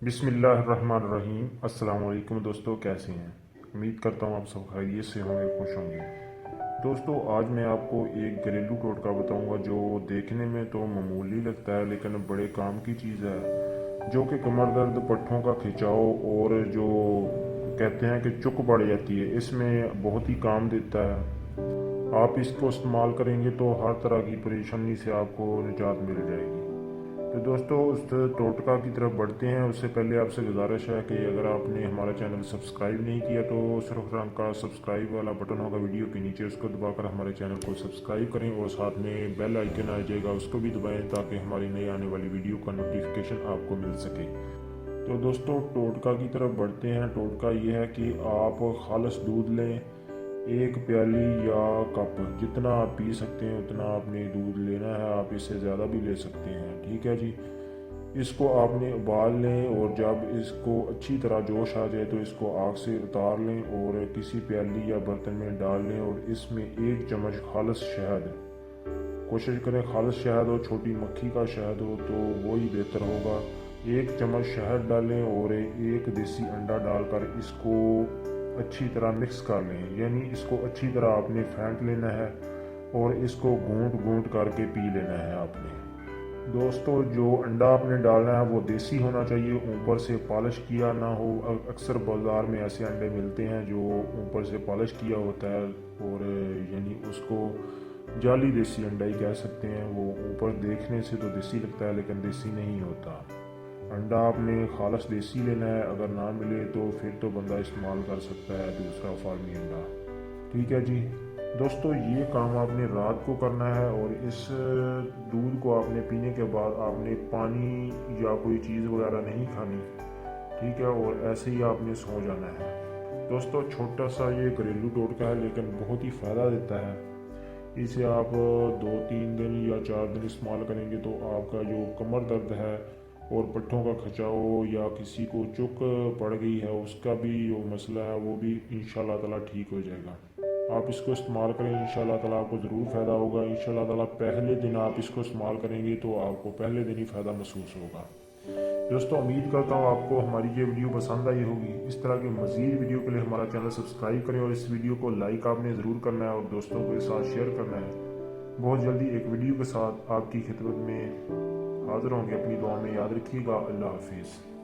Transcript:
بسم اللہ الرحمن الرحیم۔ السلام علیکم دوستو، کیسے ہیں؟ امید کرتا ہوں آپ سب خیریت سے ہوں گے، خوش ہوں گے۔ دوستو، آج میں آپ کو ایک گھریلو ٹوٹکا بتاؤں گا جو دیکھنے میں تو معمولی لگتا ہے لیکن بڑے کام کی چیز ہے، جو کہ کمر درد، پٹھوں کا کھچاؤ اور جو کہتے ہیں کہ چک پڑ جاتی ہے، اس میں بہت ہی کام دیتا ہے۔ آپ اس کو استعمال کریں گے تو ہر طرح کی پریشانی سے آپ کو نجات مل جائے گی۔ تو دوستو، اس ٹوٹکا کی طرف بڑھتے ہیں۔ اس سے پہلے آپ سے گزارش ہے کہ اگر آپ نے ہمارا چینل سبسکرائب نہیں کیا تو سرخ رنگ کا سبسکرائب والا بٹن ہوگا ویڈیو کے نیچے، اس کو دبا کر ہمارے چینل کو سبسکرائب کریں اور ساتھ میں بیل آئیکن آ جائے گا، اس کو بھی دبائیں تاکہ ہماری نئی آنے والی ویڈیو کا نوٹیفیکیشن آپ کو مل سکے۔ تو دوستو، ٹوٹکا کی طرف بڑھتے ہیں۔ ٹوٹکا یہ ہے کہ آپ خالص دودھ لیں، ایک پیالی یا کپ، جتنا آپ پی سکتے ہیں اتنا آپ نے دودھ لینا ہے، آپ اس سے زیادہ بھی لے سکتے ہیں، ٹھیک ہے جی۔ اس کو آپ نے ابال لیں اور جب اس کو اچھی طرح جوش آ جائے تو اس کو آگ سے اتار لیں اور کسی پیالی یا برتن میں ڈال لیں، اور اس میں 1 چمچ خالص شہد، کوشش کریں خالص شہد ہو، چھوٹی مکھی کا شہد ہو تو وہی بہتر ہوگا۔ 1 چمچ شہد ڈالیں اور 1 دیسی انڈا ڈال کر اس کو اچھی طرح مکس کر لیں، یعنی اس کو اچھی طرح آپ نے پھینٹ لینا ہے اور اس کو گھونٹ گھونٹ کر کے پی لینا ہے آپ نے۔ دوستو، جو انڈا آپ نے ڈالنا ہے وہ دیسی ہونا چاہیے، اوپر سے پالش کیا نہ ہو۔ اکثر بازار میں ایسے انڈے ملتے ہیں جو اوپر سے پالش کیا ہوتا ہے، اور یعنی اس کو جعلی دیسی انڈا ہی کہہ سکتے ہیں۔ وہ اوپر دیکھنے سے تو دیسی لگتا ہے لیکن دیسی نہیں ہوتا۔ انڈا آپ نے خالص دیسی لینا ہے، اگر نہ ملے تو پھر تو بندہ استعمال کر سکتا ہے دوسرا فارمی انڈا، ٹھیک ہے جی۔ دوستو، یہ کام آپ نے رات کو کرنا ہے اور اس دودھ کو آپ نے پینے کے بعد آپ نے پانی یا کوئی چیز وغیرہ نہیں کھانی، ٹھیک ہے، اور ایسے ہی آپ نے سو جانا ہے۔ دوستو، چھوٹا سا یہ گھریلو ٹوٹکا ہے لیکن بہت ہی فائدہ دیتا ہے۔ اسے آپ 2-3 دن یا 4 دن استعمال کریں گے تو آپ کا جو کمر درد ہے اور پٹھوں کا کھچاؤ یا کسی کو چک پڑ گئی ہے اس کا بھی جو مسئلہ ہے وہ بھی انشاءاللہ تعالیٰ ٹھیک ہو جائے گا۔ آپ اس کو استعمال کریں، انشاءاللہ تعالیٰ آپ کو ضرور فائدہ ہوگا۔ انشاءاللہ تعالیٰ پہلے دن آپ اس کو استعمال کریں گے تو آپ کو پہلے دن ہی فائدہ محسوس ہوگا۔ دوستو، امید کرتا ہوں آپ کو ہماری یہ ویڈیو پسند آئی ہوگی۔ اس طرح کے مزید ویڈیو کے لیے ہمارا چینل سبسکرائب کریں اور اس ویڈیو کو لائک آپ نے ضرور کرنا ہے اور دوستوں کے ساتھ شیئر کرنا ہے۔ بہت جلدی ایک ویڈیو کے ساتھ آپ کی خدمت میں حاضر ہوں گے۔ اپنی دعا میں یاد رکھیے گا۔ اللہ حافظ۔